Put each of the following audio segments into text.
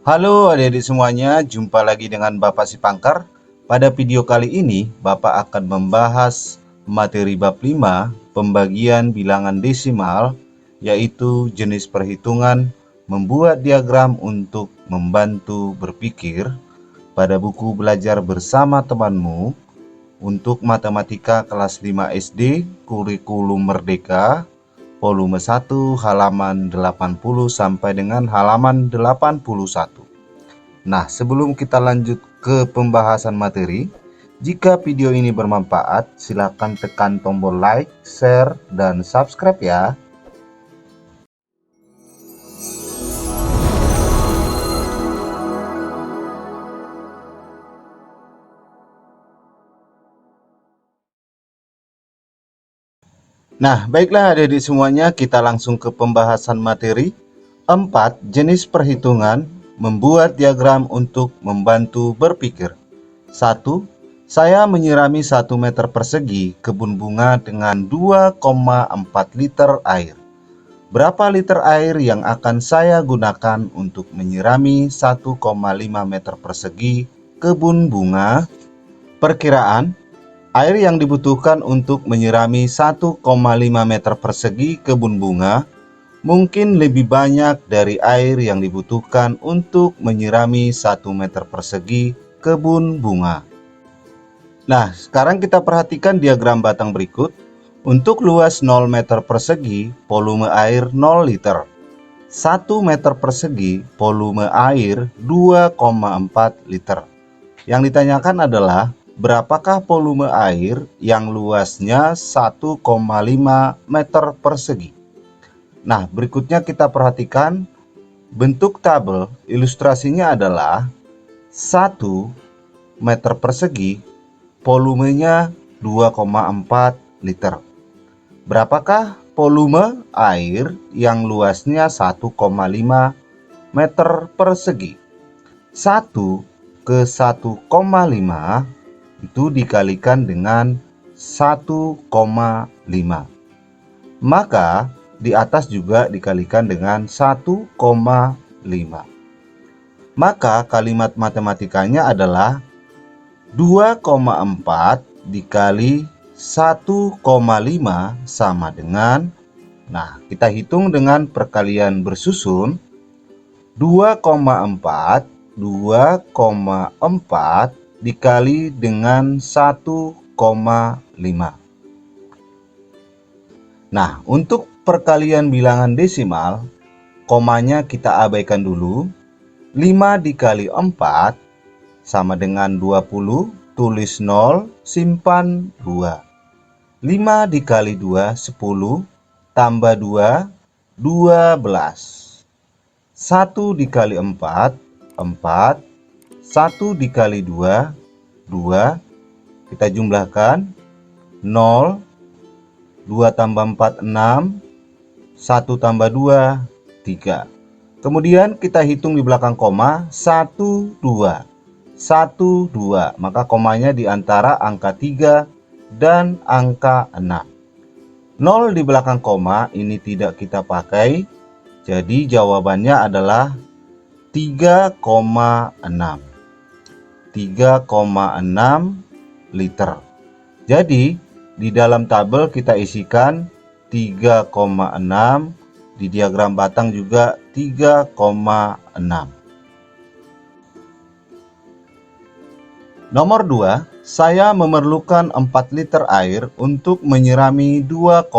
Halo adik-adik semuanya, jumpa lagi dengan Bapak Sipangkar. Pada video kali ini, Bapak akan membahas materi bab 5, pembagian bilangan desimal, yaitu jenis perhitungan, membuat diagram untuk membantu berpikir, pada buku Belajar Bersama Temanmu, untuk matematika kelas 5 SD, kurikulum Merdeka, volume 1 halaman 80 sampai dengan halaman 81. Nah, sebelum kita lanjut ke pembahasan materi, jika video ini bermanfaat, silakan tekan tombol like, share, dan subscribe ya. Nah, baiklah adik-adik semuanya, kita langsung ke pembahasan materi. 4. Jenis perhitungan, membuat diagram untuk membantu berpikir. 1. Saya menyirami 1 meter persegi kebun bunga dengan 2,4 liter air. Berapa liter air yang akan saya gunakan untuk menyirami 1,5 meter persegi kebun bunga? Perkiraan air yang dibutuhkan untuk menyirami 1,5 meter persegi kebun bunga mungkin lebih banyak dari air yang dibutuhkan untuk menyirami 1 meter persegi kebun bunga. Nah, sekarang kita perhatikan diagram batang berikut. Untuk luas 0 meter persegi, volume air 0 liter. 1 meter persegi, volume air 2,4 liter. Yang ditanyakan adalah, berapakah volume air yang luasnya 1,5 meter persegi? Nah, berikutnya kita perhatikan bentuk tabel. Ilustrasinya adalah 1 meter persegi, volumenya 2,4 liter. Berapakah volume air yang luasnya 1,5 meter persegi? 1 ke 1,5 itu dikalikan dengan 1,5. Maka di atas juga dikalikan dengan 1,5. Maka kalimat matematikanya adalah 2,4 dikali 1,5 sama dengan, nah kita hitung dengan perkalian bersusun, 2,4 dikali dengan 1,5. Nah, untuk perkalian bilangan desimal, komanya kita abaikan dulu. 5 dikali 4 sama dengan 20, tulis 0, simpan 2. 5 dikali 2, 10, tambah 2, 12. 1 dikali 4, 4. 1 dikali 2, 2. Kita jumlahkan, 0, 2 tambah 4, 6. 1 tambah 2, 3. Kemudian kita hitung di belakang koma, 1, 2. 1, 2. Maka komanya di antara angka 3 dan angka 6. 0 di belakang koma ini tidak kita pakai. Jadi jawabannya adalah 3,6. 3,6 liter. Jadi di dalam tabel kita isikan 3,6, di diagram batang juga 3,6. Nomor 2, saya memerlukan 4 liter air untuk menyirami 2,5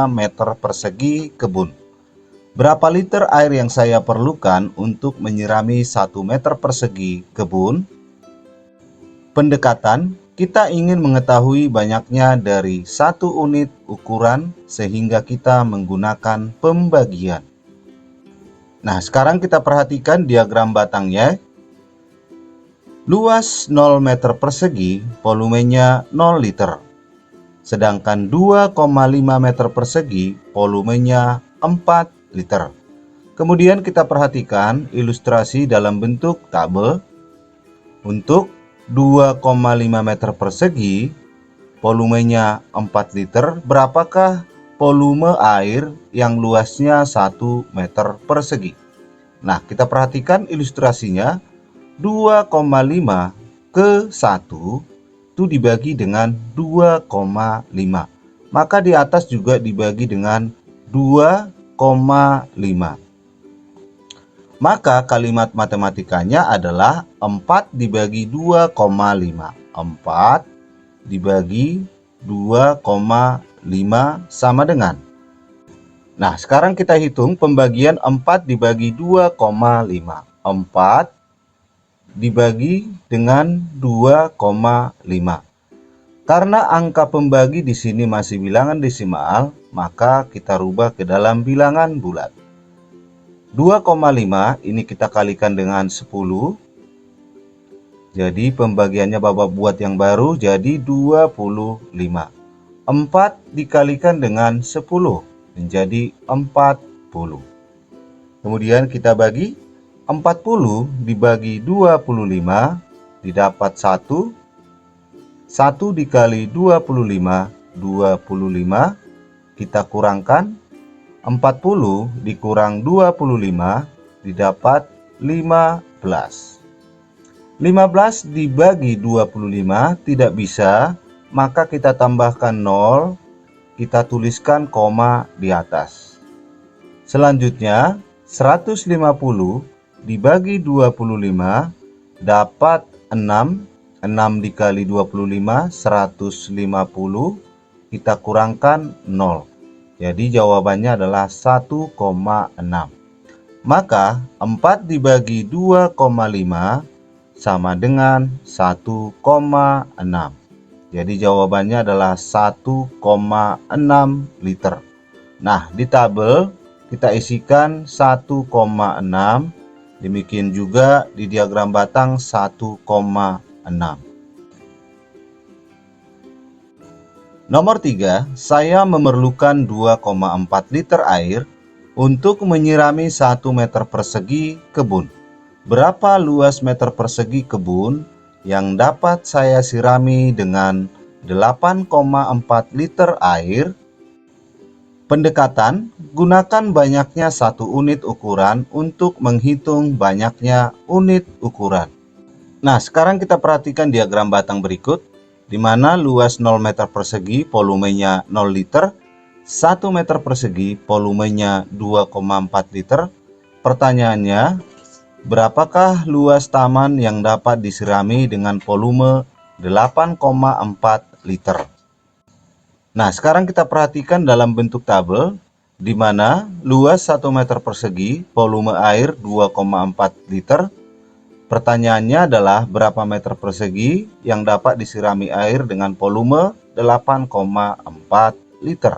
meter persegi kebun. Berapa liter air yang saya perlukan untuk menyirami 1 meter persegi kebun? Pendekatan, kita ingin mengetahui banyaknya dari 1 unit ukuran sehingga kita menggunakan pembagian. Nah, sekarang kita perhatikan diagram batangnya. Luas 0 meter persegi, volumenya 0 liter. Sedangkan 2,5 meter persegi, volumenya 4 liter. Kemudian kita perhatikan ilustrasi dalam bentuk tabel. Untuk 2,5 meter persegi, volumenya 4 liter. Berapakah volume air yang luasnya 1 meter persegi? Nah, kita perhatikan ilustrasinya. 2,5 ke 1 itu dibagi dengan 2,5. Maka di atas juga dibagi dengan 2,5. Maka kalimat matematikanya adalah 4 dibagi 2,5. 4 dibagi 2,5 sama dengan. Nah, sekarang kita hitung pembagian 4 dibagi 2,5. 4 dibagi dengan 2,5. Karena angka pembagi di sini masih bilangan desimal, maka kita rubah ke dalam bilangan bulat. 2,5 ini kita kalikan dengan 10. Jadi pembagiannya Bapak buat yang baru jadi 25. 4 dikalikan dengan 10 menjadi 40. Kemudian kita bagi 40 dibagi 25 didapat 1. 1 dikali 25, 25. Kita kurangkan 40 dikurang 25 didapat 15. 15 dibagi 25 tidak bisa, maka kita tambahkan 0, kita tuliskan koma di atas. Selanjutnya 150 dibagi 25 dapat 6. 6 dikali 25 150, kita kurangkan 0. Jadi jawabannya adalah 1,6. Maka 4 dibagi 2,5 sama dengan 1,6. Jadi jawabannya adalah 1,6 liter. Nah, di tabel kita isikan 1,6. Demikian juga di diagram batang 1,6. Nomor 3, saya memerlukan 2,4 liter air untuk menyirami 1 meter persegi kebun. Berapa luas meter persegi kebun yang dapat saya sirami dengan 8,4 liter air? Pendekatan, gunakan banyaknya 1 unit ukuran untuk menghitung banyaknya unit ukuran. Nah, sekarang kita perhatikan diagram batang berikut, di mana luas 0 meter persegi, volumenya 0 liter, 1 meter persegi, volumenya 2,4 liter. Pertanyaannya, berapakah luas taman yang dapat disirami dengan volume 8,4 liter? Nah, sekarang kita perhatikan dalam bentuk tabel, di mana luas 1 meter persegi, volume air 2,4 liter. Pertanyaannya adalah berapa meter persegi yang dapat disirami air dengan volume 8,4 liter.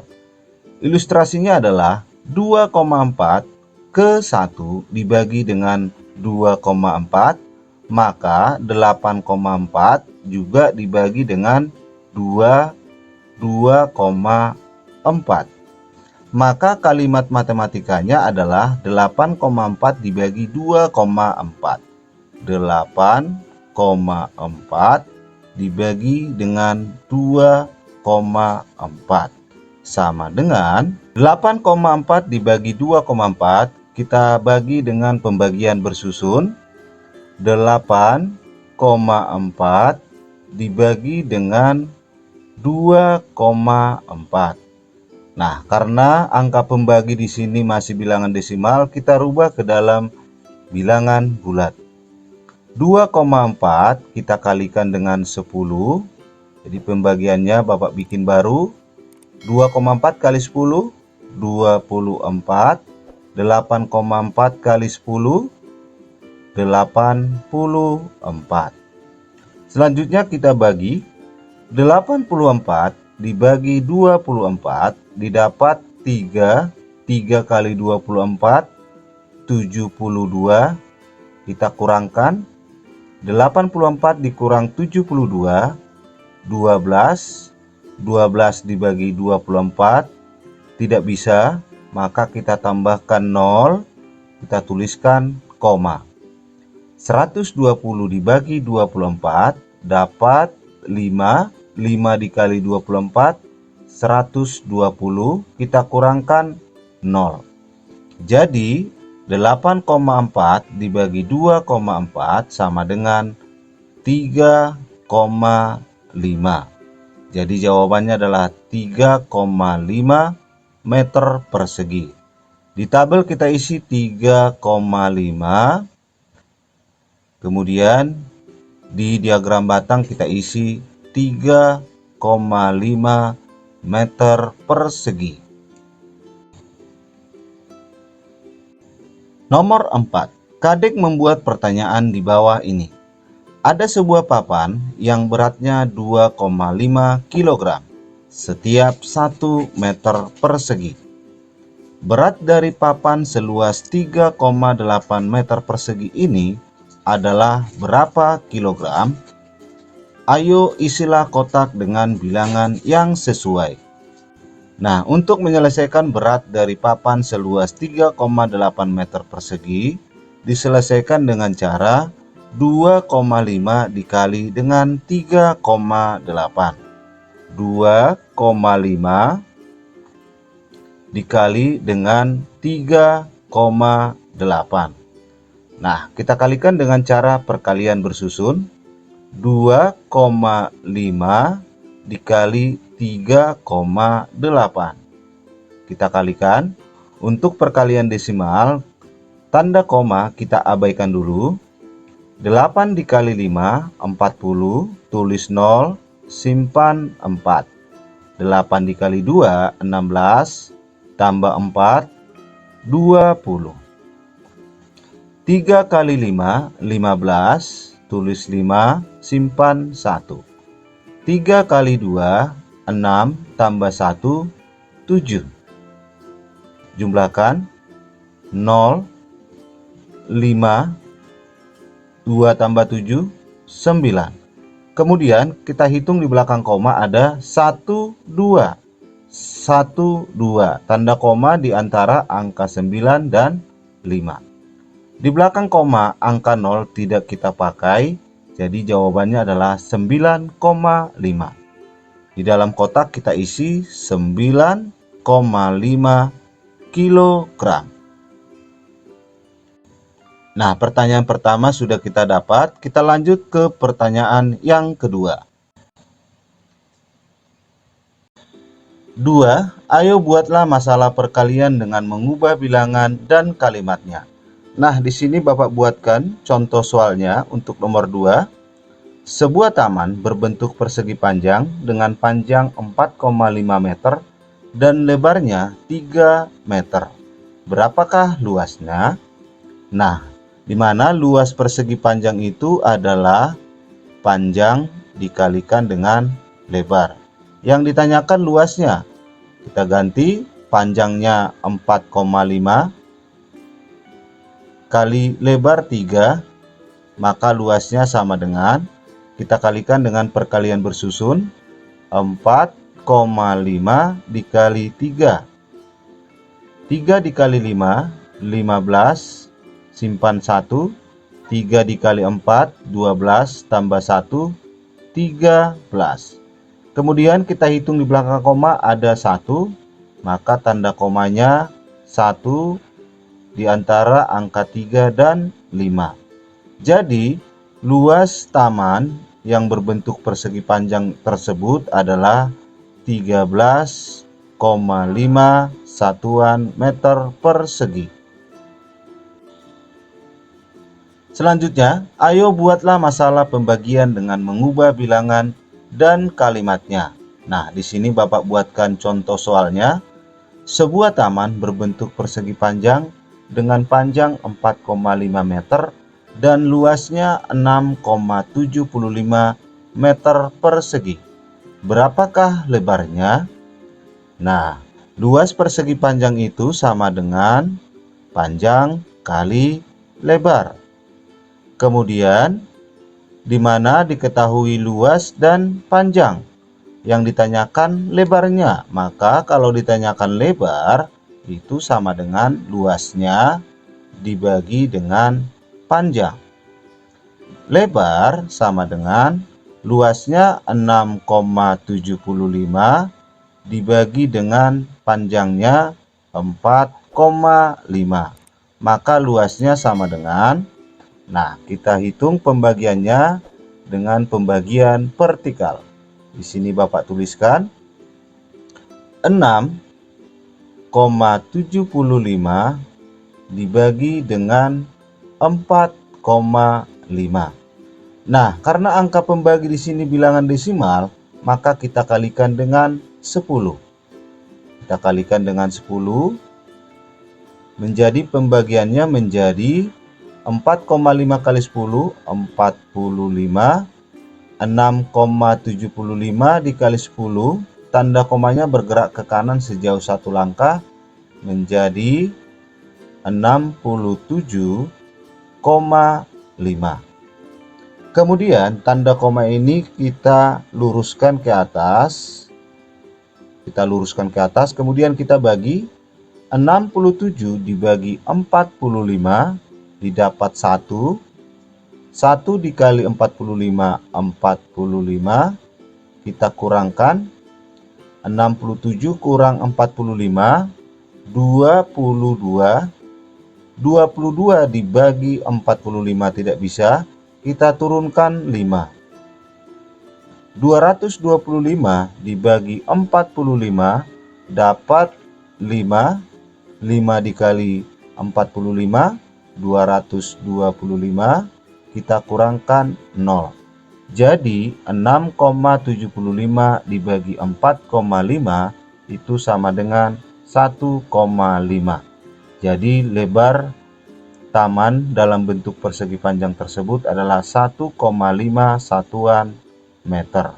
Ilustrasinya adalah 2,4 ke 1 dibagi dengan 2,4, maka 8,4 juga dibagi dengan 2,4. Maka kalimat matematikanya adalah 8,4 dibagi 2,4. 8,4 dibagi dengan 2,4 sama dengan 8,4 dibagi 2,4. Kita bagi dengan pembagian bersusun. 8,4 dibagi dengan 2,4. Nah, karena angka pembagi di sini masih bilangan desimal, kita rubah ke dalam bilangan bulat. 2,4 kita kalikan dengan 10. Jadi pembagiannya Bapak bikin baru. 2,4 kali 10, 24. 8,4 kali 10, 84. Selanjutnya kita bagi 84 dibagi 24 didapat 3. 3 kali 24 72. Kita kurangkan 84 dikurang 72 12. 12 dibagi 24 tidak bisa, maka kita tambahkan 0, kita tuliskan koma. 120 dibagi 24 dapat 5. 5 dikali 24 120, kita kurangkan 0. Jadi 8,4 dibagi 2,4 sama dengan 3,5. Jadi jawabannya adalah 3,5 meter persegi. Di tabel kita isi 3,5. Kemudian di diagram batang kita isi 3,5 meter persegi. Nomor 4. Kadek membuat pertanyaan di bawah ini. Ada sebuah papan yang beratnya 2,5 kg setiap 1 meter persegi. Berat dari papan seluas 3,8 meter persegi ini adalah berapa kilogram? Ayo isilah kotak dengan bilangan yang sesuai. Nah, untuk menyelesaikan berat dari papan seluas 3,8 meter persegi diselesaikan dengan cara 2,5 dikali dengan 3,8. 2,5 dikali dengan 3,8. Nah, kita kalikan dengan cara perkalian bersusun. 2,5 dikali 3,8. Kita kalikan. Untuk perkalian desimal, tanda koma kita abaikan dulu. 8 dikali 5, 40, tulis 0, simpan 4. 8 dikali 2, 16, tambah 4, 20. 3 kali 5, 15, tulis 5, simpan 1. 3 kali 2, 6, tambah 1, 7. Jumlahkan 0, 5, 2 tambah 7, 9. Kemudian kita hitung di belakang koma ada 1, 2. 1, 2. Tanda koma di antara angka 9 dan 5. Di belakang koma angka 0 tidak kita pakai, jadi jawabannya adalah 9,5. Di dalam kotak kita isi 9,5 kilogram. Nah, pertanyaan pertama sudah kita dapat. Kita lanjut ke pertanyaan yang kedua. 2. Ayo buatlah masalah perkalian dengan mengubah bilangan dan kalimatnya. Nah, di sini Bapak buatkan contoh soalnya untuk nomor 2. Sebuah taman berbentuk persegi panjang dengan panjang 4,5 meter dan lebarnya 3 meter. Berapakah luasnya? Nah, di mana luas persegi panjang itu adalah panjang dikalikan dengan lebar. Yang ditanyakan luasnya, kita ganti panjangnya 4,5 kali lebar 3, maka luasnya sama dengan, kita kalikan dengan perkalian bersusun, 4,5 dikali 3. 3 dikali 5, 15, simpan 1. 3 dikali 4, 12, tambah 1, 13. Kemudian kita hitung di belakang koma ada 1, maka tanda komanya 1 di antara angka 3 dan 5. Jadi, luas taman yang berbentuk persegi panjang tersebut adalah 13,5 satuan meter persegi. Selanjutnya, ayo buatlah masalah pembagian dengan mengubah bilangan dan kalimatnya. Nah, di sini Bapak buatkan contoh soalnya. Sebuah taman berbentuk persegi panjang dengan panjang 4,5 meter dan luasnya 6,75 meter persegi. Berapakah lebarnya? Nah, luas persegi panjang itu sama dengan panjang kali lebar. Kemudian, di mana diketahui luas dan panjang. Yang ditanyakan lebarnya, maka kalau ditanyakan lebar, itu sama dengan luasnya dibagi dengan panjang. Lebar sama dengan luasnya 6,75 dibagi dengan panjangnya 4,5. maka luasnya sama dengan, nah kita hitung pembagiannya dengan pembagian vertikal. Di sini Bapak tuliskan 6,75 dibagi dengan 4,5. Nah, karena angka pembagi di sini bilangan desimal, maka kita kalikan dengan 10. Kita kalikan dengan 10, menjadi pembagiannya menjadi 4,5 kali 10, 45. 6,75 dikali 10, tanda komanya bergerak ke kanan sejauh 1 langkah, menjadi 67,5. Kemudian tanda koma ini kita luruskan ke atas. Kemudian kita bagi 67 dibagi 45 didapat 1. 1 dikali 45, 45. Kita kurangkan 67 kurang 45, 22. 22 dibagi 45 tidak bisa, kita turunkan 5. 225 dibagi 45 dapat 5. 5 dikali 45, 225. Kita kurangkan 0. Jadi 6,75 dibagi 4,5 itu sama dengan 1,5. Jadi lebar taman dalam bentuk persegi panjang tersebut adalah 1,5 satuan meter.